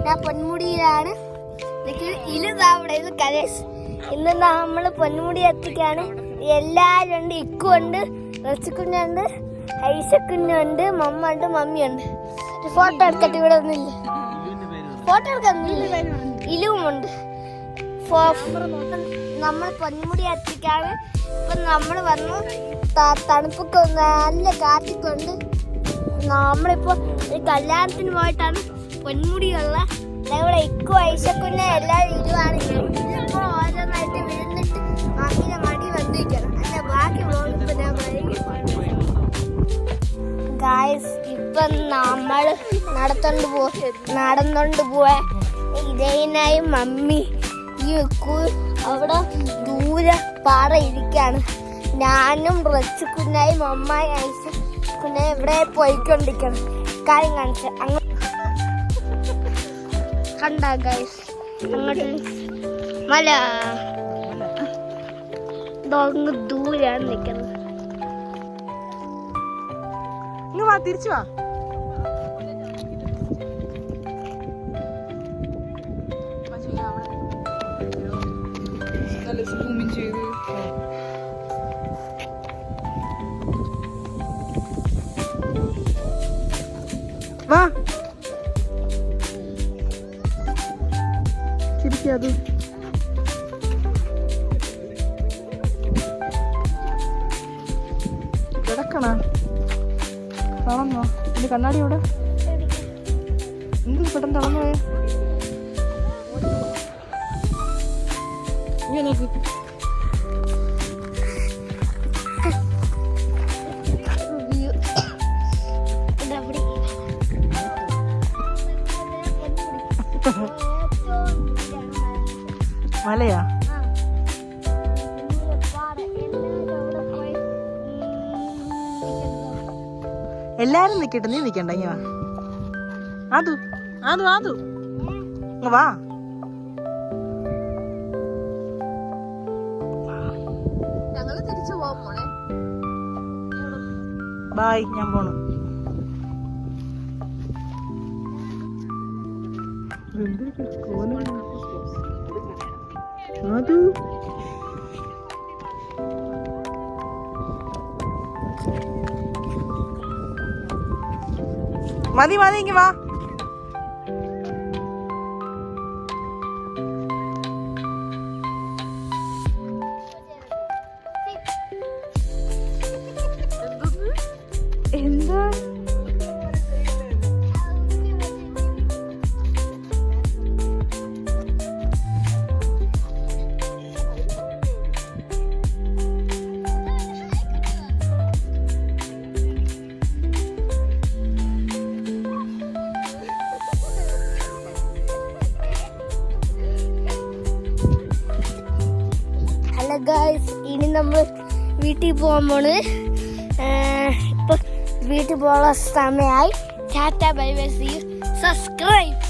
ഞാൻ പൊന്മുടിയിലാണ്. ഇതാണ് കലേഷ്. ഇന്ന് നമ്മൾ പൊന്മുടി എത്തിക്കാണ്. എല്ലാവരും ഉണ്ട്. ഇക്കുണ്ട്, റച്ചിക്കുഞ്ഞുണ്ട്, ഐസക്കുഞ്ഞുണ്ട്, മമ്മ ഉണ്ട്, മമ്മിയുണ്ട്. ഫോട്ടോ എടുത്തിട്ട് ഇവിടെ ഒന്നുമില്ല. ഫോട്ടോ എടുക്കുന്നില്ല. ഇലുവുമുണ്ട്. നമ്മൾ പൊന്മുടി എത്തിക്കാണ്. ഇപ്പൊ നമ്മൾ വന്നു. തണുപ്പൊക്കെ നല്ല കാറ്റിക്കൊണ്ട് നമ്മളിപ്പോ ഒരു കല്യാണത്തിന് പോയിട്ടാണ് പൊന്മുടിയുള്ള. ഇവിടെ ഇക്കു ഐശക്കുഞ്ഞ എല്ലാവരും ഇരുവാണ്. ഇപ്പൊ ഓരോന്നായിട്ട് വിഴുന്നിട്ട് മമ്മിനെ മടി വന്നിരിക്കണം. അല്ല ബാക്കി ഇപ്പൊ ഞാൻ ഗായ്സ് ഇപ്പൊ നമ്മൾ നടന്നോണ്ട് പോവാ. ഇതേനായി മമ്മി ഈ അവിടെ ദൂരെ പാറ ഇരിക്കാണ്. ഞാനും റച്ചുക്കുഞ്ഞായും അമ്മായി ഐശക്കുഞ്ഞ ഇവിടെ പോയിക്കൊണ്ടിരിക്കണം. കാര്യം കാണിച്ച അങ്ങ് കണ്ട ഗൈസ് അങ്ങോട്ട് മല അങ്ങ് ദൂരാണ് നിൽക്കുന്നത്. തിരിച്ചു വാ. വാ ചിരിക്കാതു. കിടക്കണ തളന്നോ? എന്റെ കണ്ണാടി അവിടെ എന്ത് പെട്ടെന്ന് തളന്നു പോയ? നോക്ക്. മലയാ? എല്ലാരും നിക്കട്ടെ, നീ നിക്കണ്ട. ഇങ്ങ വാ. ആദു ആദു ആദു ഇങ്ങ വാ. ഞങ്ങള് തിരിച്ചു പോവാൻ പോണേ. ബായ്, ഞാൻ പോണു. ആദു മതി മതി, ഇങ്ങ വാ. എന്താ ഗൈസ്? ഇനി നമ്മൾ വീട്ടിൽ പോകാൻ പോണ്. ഇപ്പൊ വീട്ടിൽ പോകാനുള്ള സമയമായി. Tata bye bye, see you. Subscribe.